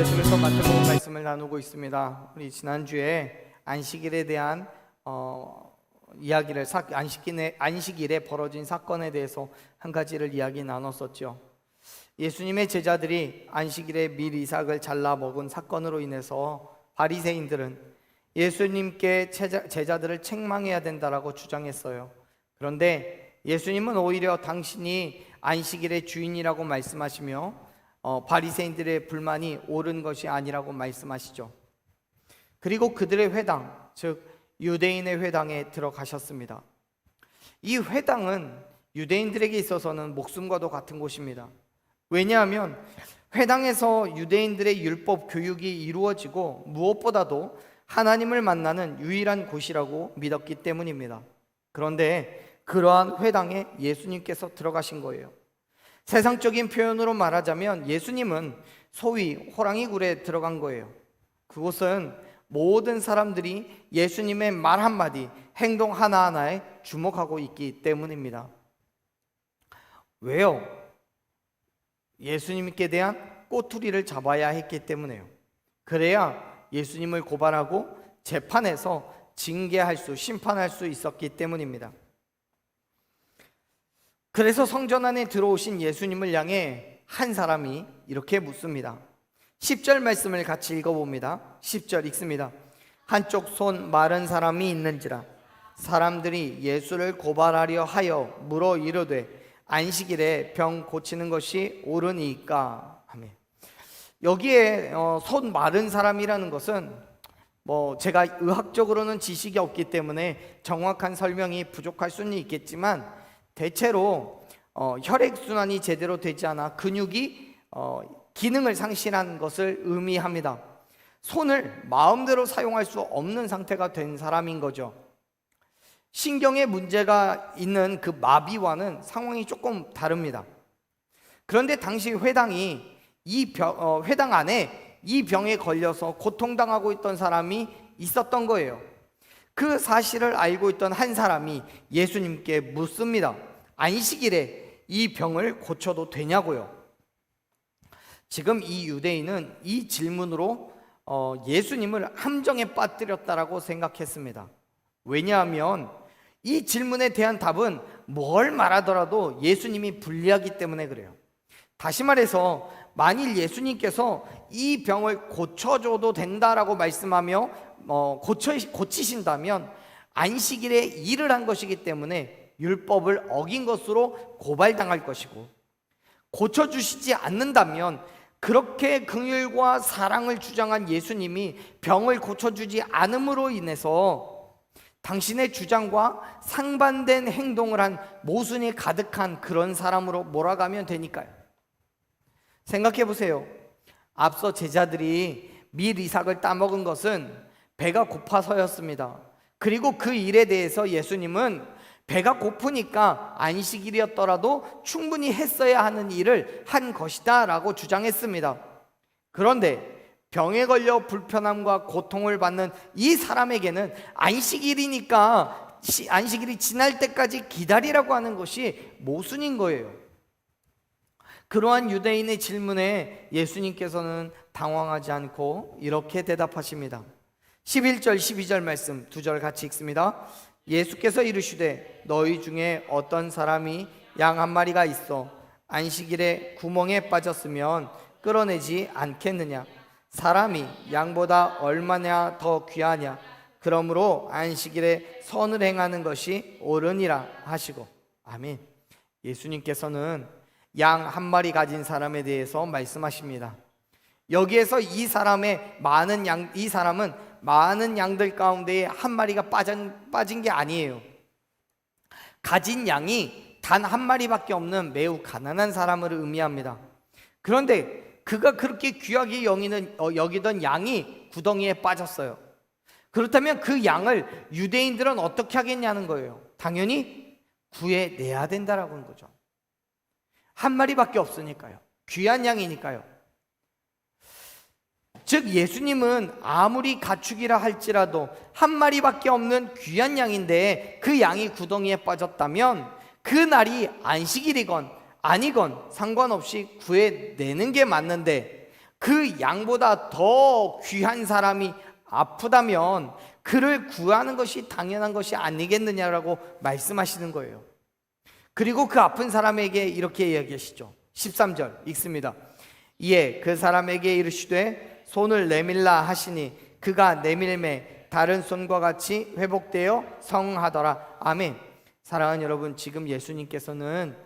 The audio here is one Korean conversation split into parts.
계속해서 마태복음 말씀을 나누고 있습니다. 우리 지난주에 안식일에 대한 이야기를 안식일에 벌어진 사건에 대해서 한 가지를 이야기 나눴었죠. 예수님의 제자들이 안식일에 밀 이삭을 잘라 먹은 사건으로 인해서 바리새인들은 예수님께 제자들을 책망해야 된다라고 주장했어요. 그런데 예수님은 오히려 당신이 안식일의 주인이라고 말씀하시며 바리새인들의 불만이 옳은 것이 아니라고 말씀하시죠. 그리고 그들의 회당, 즉 유대인의 회당에 들어가셨습니다. 이 회당은 유대인들에게 있어서는 목숨과도 같은 곳입니다. 왜냐하면 회당에서 유대인들의 율법 교육이 이루어지고 무엇보다도 하나님을 만나는 유일한 곳이라고 믿었기 때문입니다. 그런데 그러한 회당에 예수님께서 들어가신 거예요. 세상적인 표현으로 말하자면 예수님은 소위 호랑이 굴에 들어간 거예요. 그곳은 모든 사람들이 예수님의 말 한마디, 행동 하나하나에 주목하고 있기 때문입니다. 왜요? 예수님께 대한 꼬투리를 잡아야 했기 때문에요. 그래야 예수님을 고발하고 재판에서 심판할 수 있었기 때문입니다. 그래서 성전 안에 들어오신 예수님을 향해 한 사람이 이렇게 묻습니다. 10절 말씀을 같이 읽어봅니다. 10절 읽습니다. 한쪽 손 마른 사람이 있는지라. 사람들이 예수를 고발하려 하여 물어 이르되 안식일에 병 고치는 것이 옳으니까. 아멘. 여기에 손 마른 사람이라는 것은 제가 의학적으로는 지식이 없기 때문에 정확한 설명이 부족할 수는 있겠지만 대체로 혈액순환이 제대로 되지 않아 근육이 기능을 상실한 것을 의미합니다. 손을 마음대로 사용할 수 없는 상태가 된 사람인 거죠. 신경에 문제가 있는 그 마비와는 상황이 조금 다릅니다. 그런데 당시 회당이 회당 안에 이 병에 걸려서 고통당하고 있던 사람이 있었던 거예요. 그 사실을 알고 있던 한 사람이 예수님께 묻습니다. 안식일에 이 병을 고쳐도 되냐고요. 지금 이 유대인은 이 질문으로 예수님을 함정에 빠뜨렸다라고 생각했습니다. 왜냐하면 이 질문에 대한 답은 뭘 말하더라도 예수님이 불리하기 때문에 그래요. 다시 말해서 만일 예수님께서 이 병을 고쳐줘도 된다라고 말씀하며 고치신다면 안식일에 일을 한 것이기 때문에 율법을 어긴 것으로 고발당할 것이고, 고쳐주시지 않는다면 그렇게 긍휼과 사랑을 주장한 예수님이 병을 고쳐주지 않음으로 인해서 당신의 주장과 상반된 행동을 한 모순이 가득한 그런 사람으로 몰아가면 되니까요. 생각해 보세요. 앞서 제자들이 밀 이삭을 따먹은 것은 배가 고파서였습니다. 그리고 그 일에 대해서 예수님은 배가 고프니까 안식일이었더라도 충분히 했어야 하는 일을 한 것이다 라고 주장했습니다. 그런데 병에 걸려 불편함과 고통을 받는 이 사람에게는 안식일이니까 안식일이 지날 때까지 기다리라고 하는 것이 모순인 거예요. 그러한 유대인의 질문에 예수님께서는 당황하지 않고 이렇게 대답하십니다. 11절 12절 말씀 두 절 같이 읽습니다. 예수께서 이르시되 너희 중에 어떤 사람이 양 한 마리가 있어 안식일에 구멍에 빠졌으면 끌어내지 않겠느냐. 사람이 양보다 얼마나 더 귀하냐. 그러므로 안식일에 선을 행하는 것이 옳으니라 하시고. 아멘. 예수님께서는 양 한 마리 가진 사람에 대해서 말씀하십니다. 여기에서 이 사람은 많은 양들 가운데에 한 마리가 빠진 게 아니에요. 가진 양이 단 한 마리밖에 없는 매우 가난한 사람을 의미합니다. 그런데 그가 그렇게 귀하게 여기던 양이 구덩이에 빠졌어요. 그렇다면 그 양을 유대인들은 어떻게 하겠냐는 거예요. 당연히 구해내야 된다라고 하는 거죠. 한 마리밖에 없으니까요. 귀한 양이니까요. 즉 예수님은 아무리 가축이라 할지라도 한 마리밖에 없는 귀한 양인데 그 양이 구덩이에 빠졌다면 그 날이 안식일이건 아니건 상관없이 구해내는 게 맞는데 그 양보다 더 귀한 사람이 아프다면 그를 구하는 것이 당연한 것이 아니겠느냐라고 말씀하시는 거예요. 그리고 그 아픈 사람에게 이렇게 이야기하시죠. 13절 읽습니다. 이에 그 사람에게 이르시되 손을 내밀라 하시니 그가 내밀매 다른 손과 같이 회복되어 성하더라. 아멘. 사랑하는 여러분, 지금 예수님께서는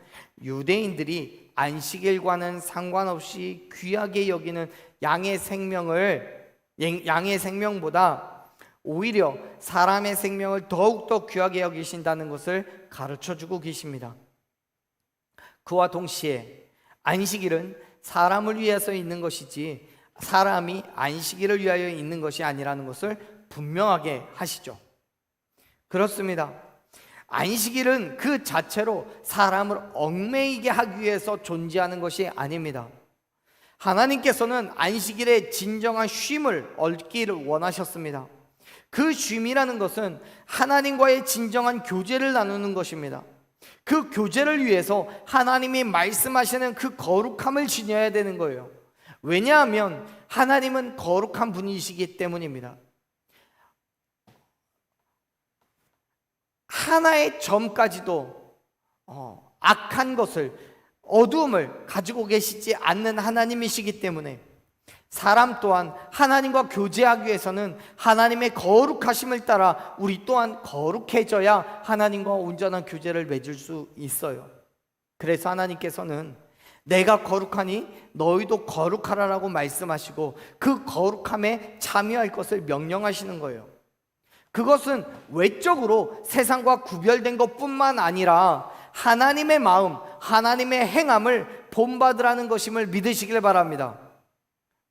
유대인들이 안식일과는 상관없이 귀하게 여기는 양의 생명보다 오히려 사람의 생명을 더욱더 귀하게 여기신다는 것을 가르쳐주고 계십니다. 그와 동시에 안식일은 사람을 위해서 있는 것이지 사람이 안식일을 위하여 있는 것이 아니라는 것을 분명하게 하시죠. 그렇습니다. 안식일은 그 자체로 사람을 얽매이게 하기 위해서 존재하는 것이 아닙니다. 하나님께서는 안식일에 진정한 쉼을 얻기를 원하셨습니다. 그 쉼이라는 것은 하나님과의 진정한 교제를 나누는 것입니다. 그 교제를 위해서 하나님이 말씀하시는 그 거룩함을 지녀야 되는 거예요. 왜냐하면 하나님은 거룩한 분이시기 때문입니다. 하나의 점까지도 악한 것을, 어두움을 가지고 계시지 않는 하나님이시기 때문에 사람 또한 하나님과 교제하기 위해서는 하나님의 거룩하심을 따라 우리 또한 거룩해져야 하나님과 온전한 교제를 맺을 수 있어요. 그래서 하나님께서는 내가 거룩하니 너희도 거룩하라라고 말씀하시고 그 거룩함에 참여할 것을 명령하시는 거예요. 그것은 외적으로 세상과 구별된 것뿐만 아니라 하나님의 마음, 하나님의 행함을 본받으라는 것임을 믿으시길 바랍니다.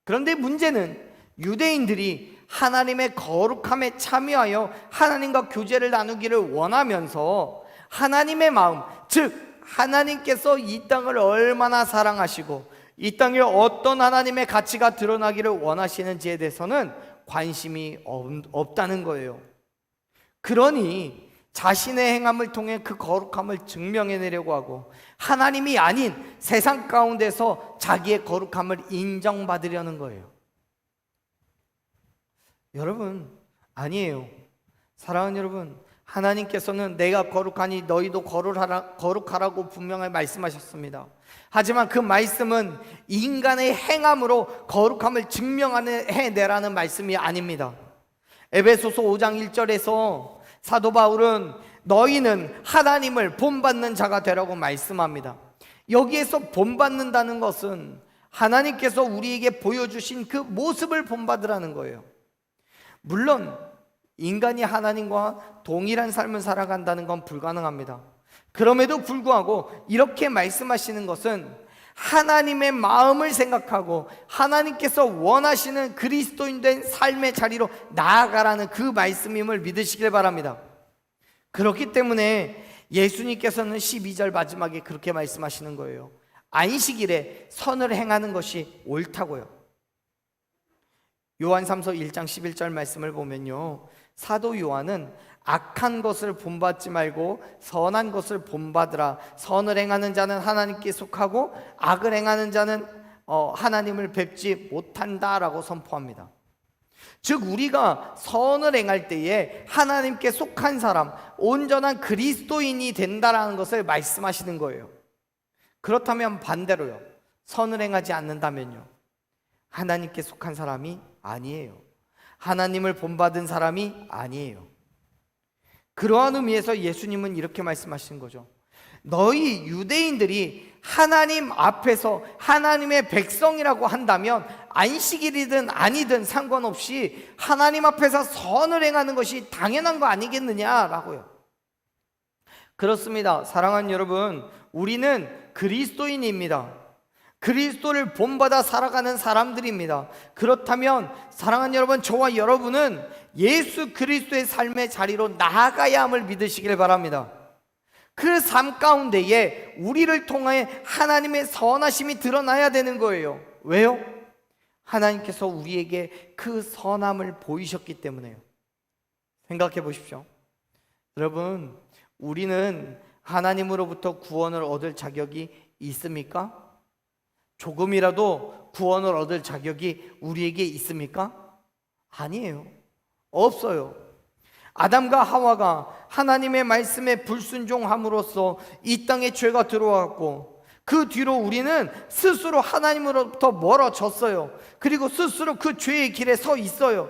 그런데 문제는 유대인들이 하나님의 거룩함에 참여하여 하나님과 교제를 나누기를 원하면서 하나님의 마음, 즉 하나님께서 이 땅을 얼마나 사랑하시고 이 땅에 어떤 하나님의 가치가 드러나기를 원하시는지에 대해서는 관심이 없다는 거예요. 그러니 자신의 행함을 통해 그 거룩함을 증명해내려고 하고 하나님이 아닌 세상 가운데서 자기의 거룩함을 인정받으려는 거예요. 여러분, 아니에요. 사랑하는 여러분, 하나님께서는 내가 거룩하니 너희도 거룩하라고 분명히 말씀하셨습니다. 하지만 그 말씀은 인간의 행함으로 거룩함을 증명해내라는 말씀이 아닙니다. 에베소서 5장 1절에서 사도 바울은 너희는 하나님을 본받는 자가 되라고 말씀합니다. 여기에서 본받는다는 것은 하나님께서 우리에게 보여주신 그 모습을 본받으라는 거예요. 물론 인간이 하나님과 동일한 삶을 살아간다는 건 불가능합니다. 그럼에도 불구하고 이렇게 말씀하시는 것은 하나님의 마음을 생각하고 하나님께서 원하시는 그리스도인 된 삶의 자리로 나아가라는 그 말씀임을 믿으시길 바랍니다. 그렇기 때문에 예수님께서는 12절 마지막에 그렇게 말씀하시는 거예요. 안식일에 선을 행하는 것이 옳다고요. 요한삼서 1장 11절 말씀을 보면요, 사도 요한은 악한 것을 본받지 말고 선한 것을 본받으라. 선을 행하는 자는 하나님께 속하고 악을 행하는 자는 하나님을 뵙지 못한다라고 선포합니다. 즉 우리가 선을 행할 때에 하나님께 속한 사람, 온전한 그리스도인이 된다라는 것을 말씀하시는 거예요. 그렇다면 반대로요, 선을 행하지 않는다면요, 하나님께 속한 사람이 아니에요. 하나님을 본받은 사람이 아니에요. 그러한 의미에서 예수님은 이렇게 말씀하시는 거죠. 너희 유대인들이 하나님 앞에서 하나님의 백성이라고 한다면 안식일이든 아니든 상관없이 하나님 앞에서 선을 행하는 것이 당연한 거 아니겠느냐라고요. 그렇습니다. 사랑하는 여러분, 우리는 그리스도인입니다. 그리스도를 본받아 살아가는 사람들입니다. 그렇다면 사랑하는 여러분, 저와 여러분은 예수 그리스도의 삶의 자리로 나아가야 함을 믿으시길 바랍니다. 그 삶 가운데에 우리를 통해 하나님의 선하심이 드러나야 되는 거예요. 왜요? 하나님께서 우리에게 그 선함을 보이셨기 때문에요. 생각해 보십시오. 여러분, 우리는 하나님으로부터 구원을 얻을 자격이 있습니까? 조금이라도 구원을 얻을 자격이 우리에게 있습니까? 아니에요. 없어요. 아담과 하와가 하나님의 말씀에 불순종함으로써 이 땅에 죄가 들어왔고, 그 뒤로 우리는 스스로 하나님으로부터 멀어졌어요. 그리고 스스로 그 죄의 길에 서 있어요.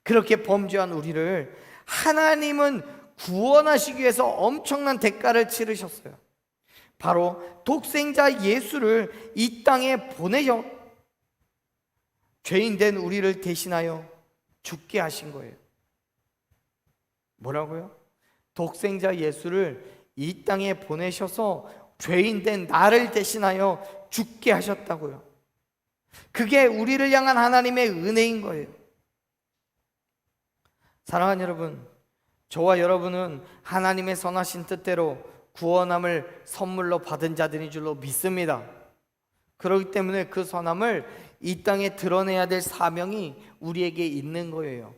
그렇게 범죄한 우리를 하나님은 구원하시기 위해서 엄청난 대가를 치르셨어요. 바로 독생자 예수를 이 땅에 보내셔 죄인된 우리를 대신하여 죽게 하신 거예요. 뭐라고요? 독생자 예수를 이 땅에 보내셔서 죄인된 나를 대신하여 죽게 하셨다고요. 그게 우리를 향한 하나님의 은혜인 거예요. 사랑하는 여러분, 저와 여러분은 하나님의 선하신 뜻대로 구원함을 선물로 받은 자들인 줄로 믿습니다. 그렇기 때문에 그 선함을 이 땅에 드러내야 될 사명이 우리에게 있는 거예요.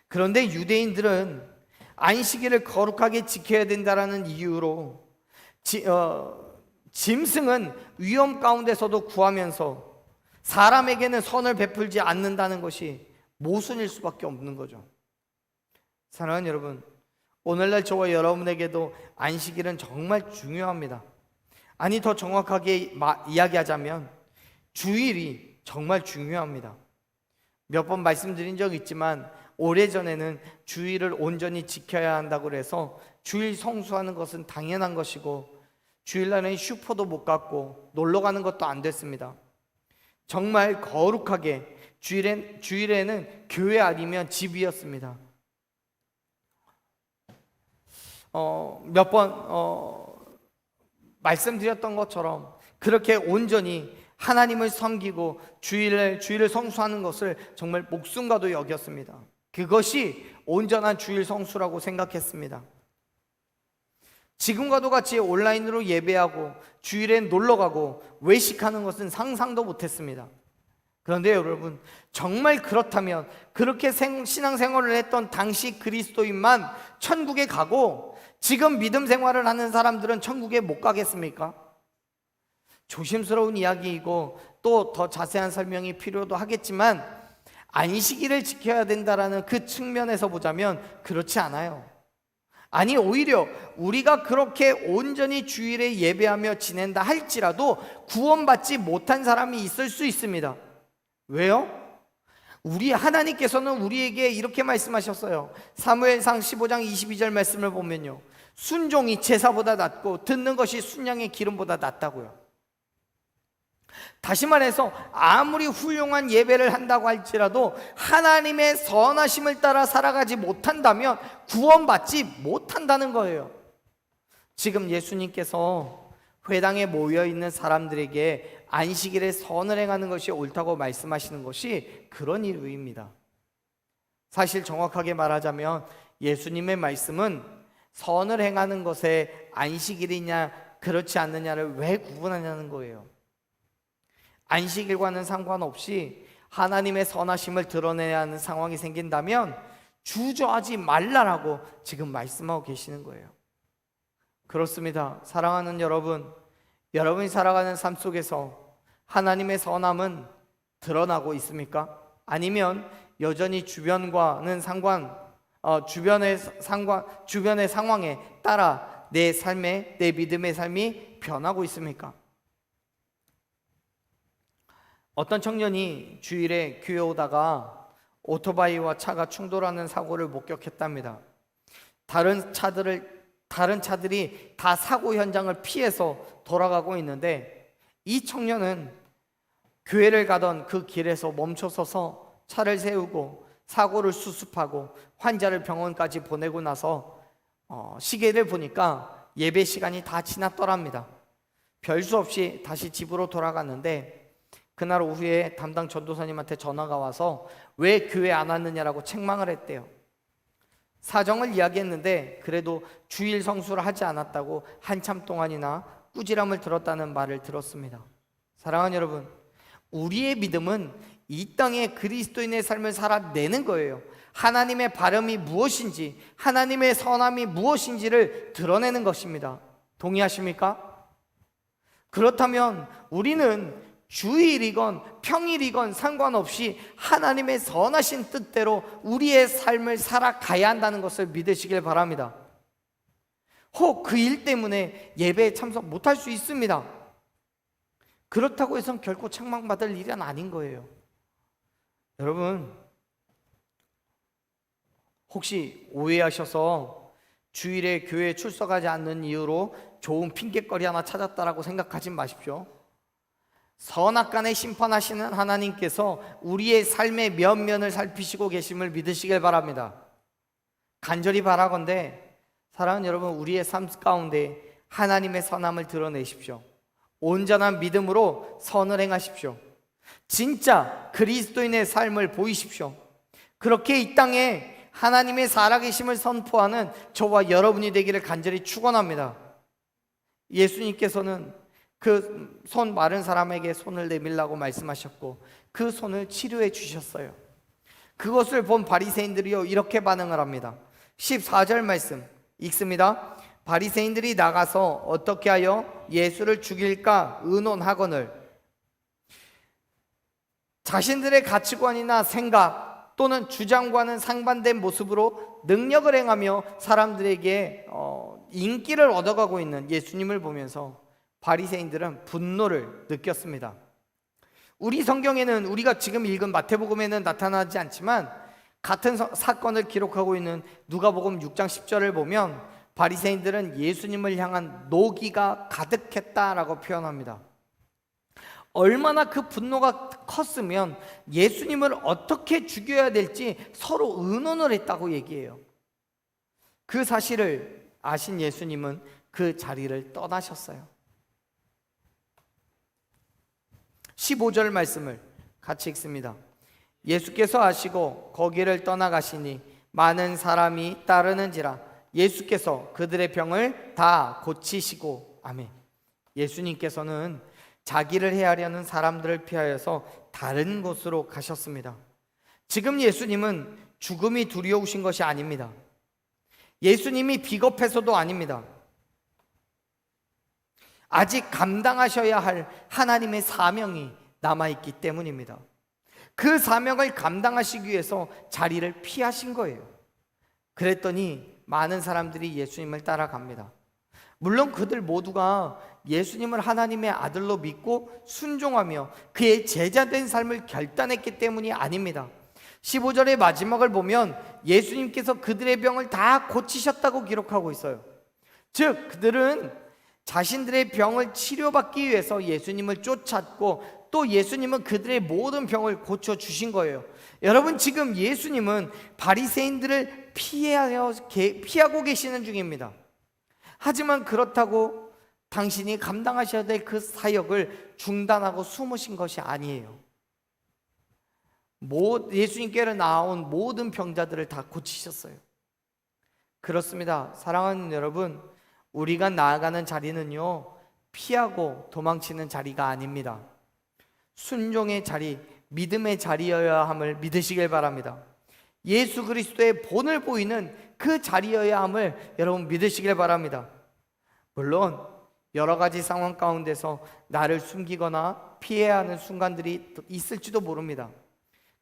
그런데 유대인들은 안식일을 거룩하게 지켜야 된다라는 이유로 짐승은 위험 가운데서도 구하면서 사람에게는 선을 베풀지 않는다는 것이 모순일 수밖에 없는 거죠. 사랑하는 여러분, 오늘날 저와 여러분에게도 안식일은 정말 중요합니다. 아니, 더 정확하게 이야기하자면 주일이 정말 중요합니다. 몇 번 말씀드린 적이 있지만 오래전에는 주일을 온전히 지켜야 한다고 해서 주일 성수하는 것은 당연한 것이고, 주일날은 슈퍼도 못 갔고 놀러 가는 것도 안 됐습니다. 정말 거룩하게 주일에는 교회 아니면 집이었습니다. 몇 번 말씀드렸던 것처럼 그렇게 온전히 하나님을 섬기고 주일을 성수하는 것을 정말 목숨과도 여겼습니다. 그것이 온전한 주일 성수라고 생각했습니다. 지금과도 같이 온라인으로 예배하고 주일엔 놀러가고 외식하는 것은 상상도 못했습니다. 그런데 여러분, 정말 그렇다면 그렇게 신앙생활을 했던 당시 그리스도인만 천국에 가고 지금 믿음 생활을 하는 사람들은 천국에 못 가겠습니까? 조심스러운 이야기이고 또 더 자세한 설명이 필요도 하겠지만, 안식일을 지켜야 된다라는 그 측면에서 보자면 그렇지 않아요. 아니, 오히려 우리가 그렇게 온전히 주일에 예배하며 지낸다 할지라도 구원받지 못한 사람이 있을 수 있습니다. 왜요? 우리 하나님께서는 우리에게 이렇게 말씀하셨어요. 사무엘상 15장 22절 말씀을 보면요, 순종이 제사보다 낫고 듣는 것이 순양의 기름보다 낫다고요. 다시 말해서 아무리 훌륭한 예배를 한다고 할지라도 하나님의 선하심을 따라 살아가지 못한다면 구원받지 못한다는 거예요. 지금 예수님께서 회당에 모여있는 사람들에게 안식일에 선을 행하는 것이 옳다고 말씀하시는 것이 그런 이유입니다. 사실 정확하게 말하자면 예수님의 말씀은 선을 행하는 것에 안식일이냐 그렇지 않느냐를 왜 구분하냐는 거예요. 안식일과는 상관없이 하나님의 선하심을 드러내야 하는 상황이 생긴다면 주저하지 말라라고 지금 말씀하고 계시는 거예요. 그렇습니다. 사랑하는 여러분, 여러분이 살아가는 삶 속에서 하나님의 선함은 드러나고 있습니까? 아니면 여전히 주변의 상황에 따라 내 믿음의 삶이 변하고 있습니까? 어떤 청년이 주일에 교회 오다가 오토바이와 차가 충돌하는 사고를 목격했답니다. 다른 차들이 다 사고 현장을 피해서 돌아가고 있는데, 이 청년은 교회를 가던 그 길에서 멈춰서서 차를 세우고 사고를 수습하고 환자를 병원까지 보내고 나서 시계를 보니까 예배 시간이 다 지났더랍니다. 별수 없이 다시 집으로 돌아갔는데, 그날 오후에 담당 전도사님한테 전화가 와서 왜 교회 안 왔느냐라고 책망을 했대요. 사정을 이야기했는데 그래도 주일 성수를 하지 않았다고 한참 동안이나 꾸지람을 들었다는 말을 들었습니다. 사랑하는 여러분, 우리의 믿음은 이 땅에 그리스도인의 삶을 살아내는 거예요. 하나님의 바람이 무엇인지, 하나님의 선함이 무엇인지를 드러내는 것입니다. 동의하십니까? 그렇다면 우리는 주일이건 평일이건 상관없이 하나님의 선하신 뜻대로 우리의 삶을 살아가야 한다는 것을 믿으시길 바랍니다. 혹 그 일 때문에 예배에 참석 못할 수 있습니다. 그렇다고 해서 결코 책망받을 일은 아닌 거예요. 여러분, 혹시 오해하셔서 주일에 교회에 출석하지 않는 이유로 좋은 핑계거리 하나 찾았다라고 생각하지 마십시오. 선악간에 심판하시는 하나님께서 우리의 삶의 면면을 살피시고 계심을 믿으시길 바랍니다. 간절히 바라건대 사랑하는 여러분, 우리의 삶 가운데 하나님의 선함을 드러내십시오. 온전한 믿음으로 선을 행하십시오. 진짜 그리스도인의 삶을 보이십시오. 그렇게 이 땅에 하나님의 살아계심을 선포하는 저와 여러분이 되기를 간절히 축원합니다. 예수님께서는 그 손 마른 사람에게 손을 내밀라고 말씀하셨고 그 손을 치료해 주셨어요. 그것을 본 바리새인들이요 이렇게 반응을 합니다. 14절 말씀 읽습니다. 바리새인들이 나가서 어떻게 하여 예수를 죽일까 의논하거늘 자신들의 가치관이나 생각 또는 주장과는 상반된 모습으로 능력을 행하며 사람들에게 인기를 얻어가고 있는 예수님을 보면서 바리새인들은 분노를 느꼈습니다. 우리 성경에는 우리가 지금 읽은 마태복음에는 나타나지 않지만 같은 사건을 기록하고 있는 누가복음 6장 10절을 보면 바리새인들은 예수님을 향한 노기가 가득했다라고 표현합니다. 얼마나 그 분노가 컸으면 예수님을 어떻게 죽여야 될지 서로 의논을 했다고 얘기해요. 그 사실을 아신 예수님은 그 자리를 떠나셨어요. 15절 말씀을 같이 읽습니다. 예수께서 아시고 거기를 떠나가시니 많은 사람이 따르는지라 예수께서 그들의 병을 다 고치시고 아멘. 예수님께서는 자기를 해하려는 사람들을 피하여서 다른 곳으로 가셨습니다. 지금 예수님은 죽음이 두려우신 것이 아닙니다. 예수님이 비겁해서도 아닙니다. 아직 감당하셔야 할 하나님의 사명이 남아있기 때문입니다. 그 사명을 감당하시기 위해서 자리를 피하신 거예요. 그랬더니 많은 사람들이 예수님을 따라갑니다. 물론 그들 모두가 예수님을 하나님의 아들로 믿고 순종하며 그의 제자된 삶을 결단했기 때문이 아닙니다. 15절의 마지막을 보면 예수님께서 그들의 병을 다 고치셨다고 기록하고 있어요. 즉 그들은 자신들의 병을 치료받기 위해서 예수님을 쫓았고 또 예수님은 그들의 모든 병을 고쳐주신 거예요. 여러분, 지금 예수님은 바리새인들을 피하고 계시는 중입니다. 하지만 그렇다고 당신이 감당하셔야 될 그 사역을 중단하고 숨으신 것이 아니에요. 예수님께로 나온 모든 병자들을 다 고치셨어요. 그렇습니다. 사랑하는 여러분, 우리가 나아가는 자리는요 피하고 도망치는 자리가 아닙니다. 순종의 자리, 믿음의 자리여야 함을 믿으시길 바랍니다. 예수 그리스도의 본을 보이는 그 자리여야 함을 여러분 믿으시길 바랍니다. 물론 여러 가지 상황 가운데서 나를 숨기거나 피해야 하는 순간들이 있을지도 모릅니다.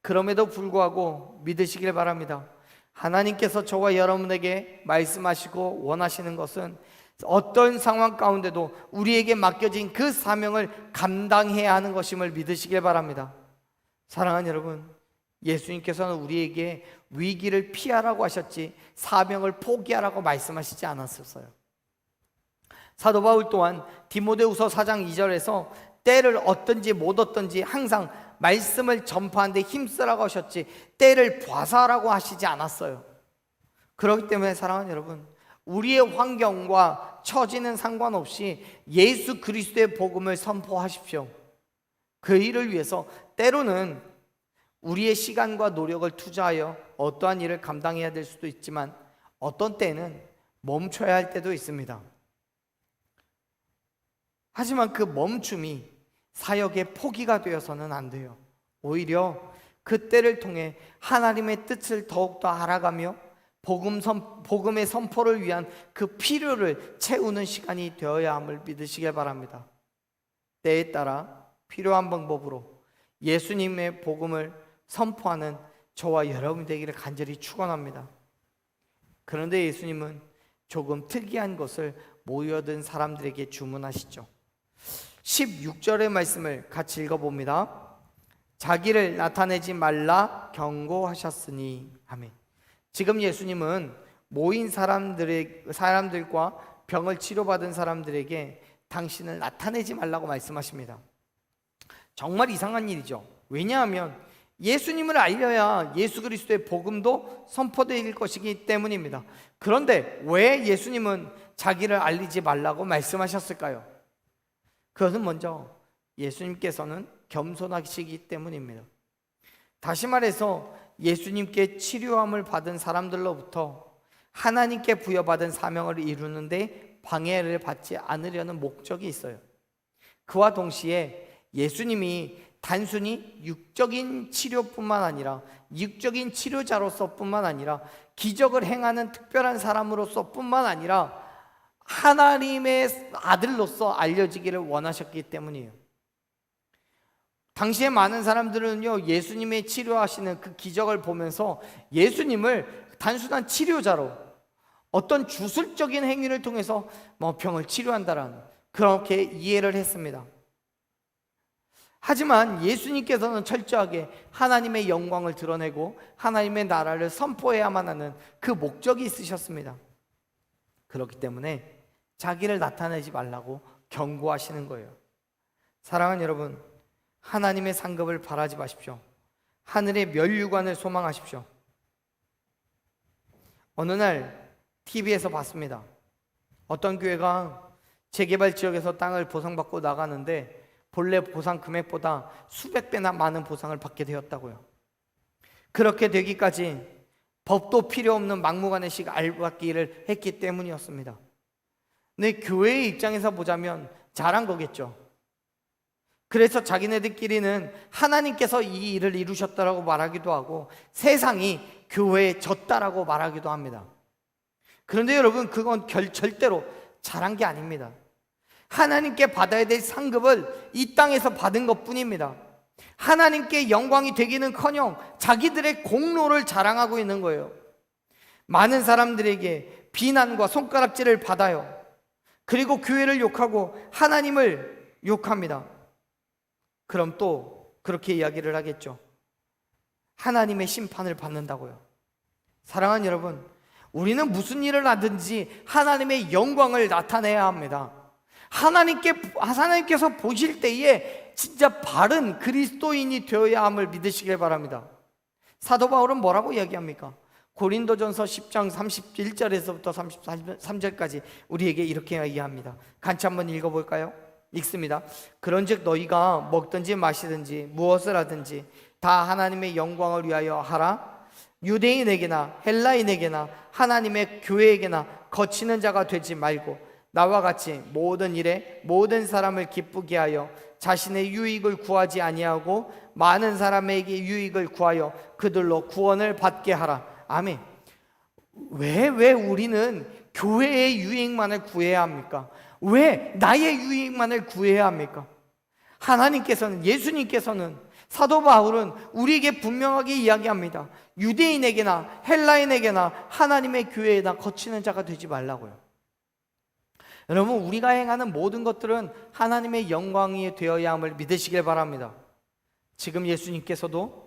그럼에도 불구하고 믿으시길 바랍니다. 하나님께서 저와 여러분에게 말씀하시고 원하시는 것은 어떤 상황 가운데도 우리에게 맡겨진 그 사명을 감당해야 하는 것임을 믿으시길 바랍니다. 사랑하는 여러분, 예수님께서는 우리에게 위기를 피하라고 하셨지 사명을 포기하라고 말씀하시지 않았었어요. 사도 바울 또한 디모데후서 4장 2절에서 때를 얻든지 못 얻든지 항상 말씀을 전파하는 데 힘쓰라고 하셨지 때를 봐서라고 하시지 않았어요. 그렇기 때문에 사랑하는 여러분, 우리의 환경과 처지는 상관없이 예수 그리스도의 복음을 선포하십시오. 그 일을 위해서 때로는 우리의 시간과 노력을 투자하여 어떠한 일을 감당해야 될 수도 있지만 어떤 때는 멈춰야 할 때도 있습니다. 하지만 그 멈춤이 사역의 포기가 되어서는 안 돼요. 오히려 그 때를 통해 하나님의 뜻을 더욱더 알아가며 복음의 선포를 위한 그 필요를 채우는 시간이 되어야 함을 믿으시길 바랍니다. 때에 따라 필요한 방법으로 예수님의 복음을 선포하는 저와 여러분 되기를 간절히 축원합니다. 그런데 예수님은 조금 특이한 것을 모여든 사람들에게 주문하시죠. 16절의 말씀을 같이 읽어봅니다. 자기를 나타내지 말라 경고하셨으니. 아멘. 지금 예수님은 모인 사람들과 병을 치료받은 사람들에게 당신을 나타내지 말라고 말씀하십니다. 정말 이상한 일이죠. 왜냐하면 예수님을 알려야 예수 그리스도의 복음도 선포될 것이기 때문입니다. 그런데 왜 예수님은 자기를 알리지 말라고 말씀하셨을까요? 그것은 먼저 예수님께서는 겸손하시기 때문입니다. 다시 말해서 예수님께 치료함을 받은 사람들로부터 하나님께 부여받은 사명을 이루는데 방해를 받지 않으려는 목적이 있어요. 그와 동시에 예수님이 단순히 육적인 치료뿐만 아니라 육적인 치료자로서뿐만 아니라 기적을 행하는 특별한 사람으로서 뿐만 아니라 하나님의 아들로서 알려지기를 원하셨기 때문이에요. 당시에 많은 사람들은요, 예수님의 치료하시는 그 기적을 보면서 예수님을 단순한 치료자로 어떤 주술적인 행위를 통해서 병을 치료한다라는 그렇게 이해를 했습니다. 하지만 예수님께서는 철저하게 하나님의 영광을 드러내고 하나님의 나라를 선포해야만 하는 그 목적이 있으셨습니다. 그렇기 때문에 자기를 나타내지 말라고 경고하시는 거예요. 사랑하는 여러분, 하나님의 상급을 바라지 마십시오. 하늘의 면류관을 소망하십시오. 어느 날 TV에서 봤습니다. 어떤 교회가 재개발 지역에서 땅을 보상받고 나가는데 본래 보상 금액보다 수백 배나 많은 보상을 받게 되었다고요. 그렇게 되기까지 법도 필요 없는 막무가내식 알받기를 했기 때문이었습니다. 근데 교회의 입장에서 보자면 잘한 거겠죠. 그래서 자기네들끼리는 하나님께서 이 일을 이루셨다라고 말하기도 하고 세상이 교회에 졌다라고 말하기도 합니다. 그런데 여러분, 그건 절대로 잘한 게 아닙니다. 하나님께 받아야 될 상급을 이 땅에서 받은 것뿐입니다. 하나님께 영광이 되기는커녕 자기들의 공로를 자랑하고 있는 거예요. 많은 사람들에게 비난과 손가락질을 받아요. 그리고 교회를 욕하고 하나님을 욕합니다. 그럼 또 그렇게 이야기를 하겠죠. 하나님의 심판을 받는다고요. 사랑하는 여러분, 우리는 무슨 일을 하든지 하나님의 영광을 나타내야 합니다. 하나님께서 보실 때에 진짜 바른 그리스도인이 되어야 함을 믿으시길 바랍니다. 사도 바울은 뭐라고 이야기합니까? 고린도전서 10장 31절에서부터 33절까지 우리에게 이렇게 이야기합니다. 같이 한번 읽어볼까요? 읽습니다. 그런즉 너희가 먹든지 마시든지 무엇을 하든지 다 하나님의 영광을 위하여 하라. 유대인에게나 헬라인에게나 하나님의 교회에게나 거치는 자가 되지 말고 나와 같이 모든 일에 모든 사람을 기쁘게 하여 자신의 유익을 구하지 아니하고 많은 사람에게 유익을 구하여 그들로 구원을 받게 하라. 아멘. 왜 우리는 교회의 유익만을 구해야 합니까? 왜 나의 유익만을 구해야 합니까? 하나님께서는, 예수님께서는, 사도 바울은 우리에게 분명하게 이야기합니다. 유대인에게나 헬라인에게나 하나님의 교회에나 거치는 자가 되지 말라고요. 여러분, 우리가 행하는 모든 것들은 하나님의 영광이 되어야 함을 믿으시길 바랍니다. 지금 예수님께서도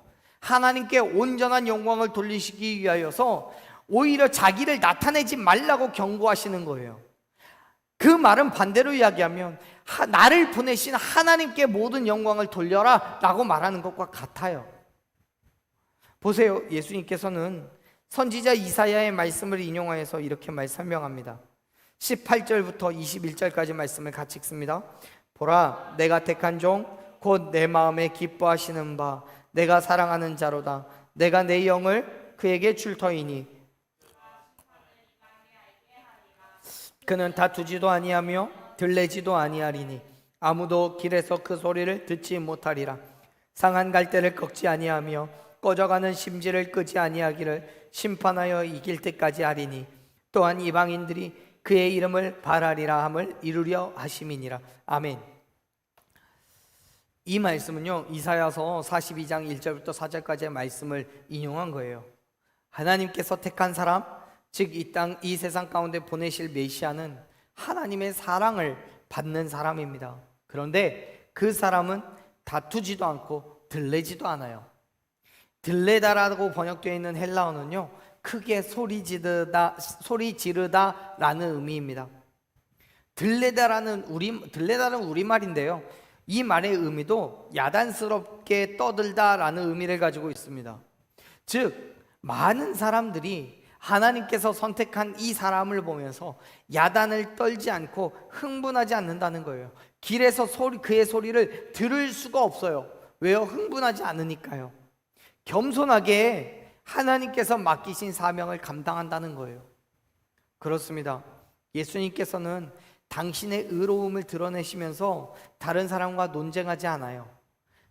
하나님께 온전한 영광을 돌리시기 위하여서 오히려 자기를 나타내지 말라고 경고하시는 거예요. 그 말은 반대로 이야기하면 나를 보내신 하나님께 모든 영광을 돌려라 라고 말하는 것과 같아요. 보세요, 예수님께서는 선지자 이사야의 말씀을 인용하여서 이렇게 설명합니다. 18절부터 21절까지 말씀을 같이 읽습니다. 보라, 내가 택한 종 곧 내 마음에 기뻐하시는 바 내가 사랑하는 자로다. 내가 내 영을 그에게 줄 터이니 그는 다투지도 아니하며 들레지도 아니하리니 아무도 길에서 그 소리를 듣지 못하리라. 상한 갈대를 꺾지 아니하며 꺼져가는 심지를 끄지 아니하기를 심판하여 이길 때까지 하리니 또한 이방인들이 그의 이름을 바라리라 함을 이루려 하심이니라. 아멘. 이 말씀은요, 이사야서 42장 1절부터 4절까지의 말씀을 인용한 거예요. 하나님께서 택한 사람, 즉 이 세상 가운데 보내실 메시아는 하나님의 사랑을 받는 사람입니다. 그런데 그 사람은 다투지도 않고 들레지도 않아요. 들레다라고 번역되어 있는 헬라어는요, 크게 소리 지르다라는 의미입니다. 들레다는 우리말인데요, 이 말의 의미도 야단스럽게 떠들다라는 의미를 가지고 있습니다. 즉 많은 사람들이 하나님께서 선택한 이 사람을 보면서 야단을 떨지 않고 흥분하지 않는다는 거예요. 길에서 그의 소리를 들을 수가 없어요. 왜요? 흥분하지 않으니까요. 겸손하게 하나님께서 맡기신 사명을 감당한다는 거예요. 그렇습니다. 예수님께서는 당신의 의로움을 드러내시면서 다른 사람과 논쟁하지 않아요.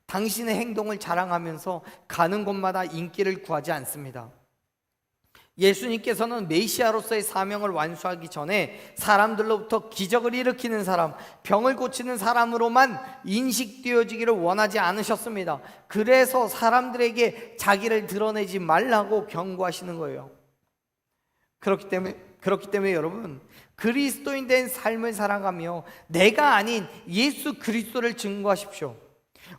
당신의 행동을 자랑하면서 가는 곳마다 인기를 구하지 않습니다. 예수님께서는 메시아로서의 사명을 완수하기 전에 사람들로부터 기적을 일으키는 사람, 병을 고치는 사람으로만 인식되어지기를 원하지 않으셨습니다. 그래서 사람들에게 자기를 드러내지 말라고 경고하시는 거예요. 그렇기 때문에 여러분, 그리스도인 된 삶을 살아가며 내가 아닌 예수 그리스도를 증거하십시오.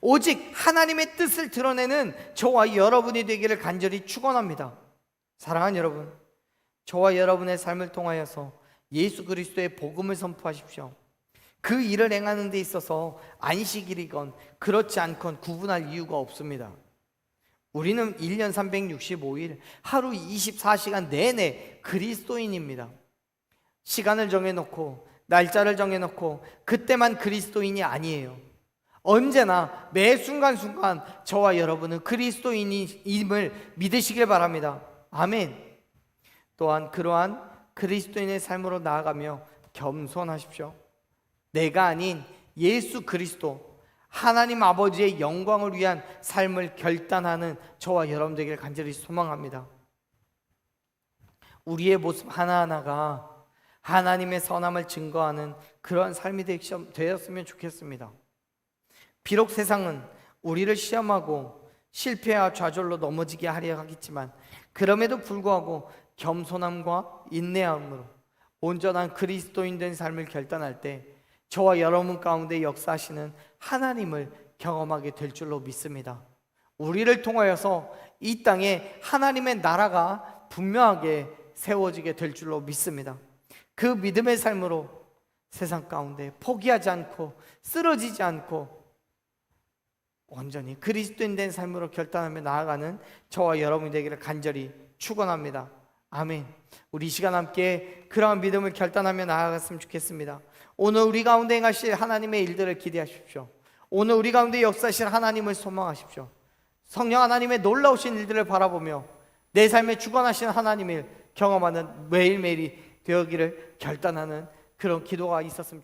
오직 하나님의 뜻을 드러내는 저와 여러분이 되기를 간절히 축원합니다. 사랑하는 여러분, 저와 여러분의 삶을 통하여서 예수 그리스도의 복음을 선포하십시오. 그 일을 행하는 데 있어서 안식일이건 그렇지 않건 구분할 이유가 없습니다. 우리는 1년 365일 하루 24시간 내내 그리스도인입니다. 시간을 정해놓고 날짜를 정해놓고 그때만 그리스도인이 아니에요. 언제나 매 순간순간 저와 여러분은 그리스도인임을 믿으시길 바랍니다. 아멘. 또한 그러한 그리스도인의 삶으로 나아가며 겸손하십시오. 내가 아닌 예수 그리스도, 하나님 아버지의 영광을 위한 삶을 결단하는 저와 여러분 되기를 간절히 소망합니다. 우리의 모습 하나하나가 하나님의 선함을 증거하는 그러한 삶이 되었으면 좋겠습니다. 비록 세상은 우리를 시험하고 실패와 좌절로 넘어지게 하려 하겠지만 그럼에도 불구하고 겸손함과 인내함으로 온전한 그리스도인 된 삶을 결단할 때 저와 여러분 가운데 역사하시는 하나님을 경험하게 될 줄로 믿습니다. 우리를 통하여서 이 땅에 하나님의 나라가 분명하게 세워지게 될 줄로 믿습니다. 그 믿음의 삶으로 세상 가운데 포기하지 않고 쓰러지지 않고 온전히 그리스도인 된 삶으로 결단하며 나아가는 저와 여러분이 되기를 간절히 축원합니다. 아멘. 우리 이 시간 함께 그러한 믿음을 결단하며 나아갔으면 좋겠습니다. 오늘 우리 가운데 행하실 하나님의 일들을 기대하십시오. 오늘 우리 가운데 역사하실 하나님을 소망하십시오. 성령 하나님의 놀라우신 일들을 바라보며 내 삶에 주관하신 하나님을 경험하는 매일매일이 되어기를 결단하는 그런 기도가 있었으면 좋겠습니다.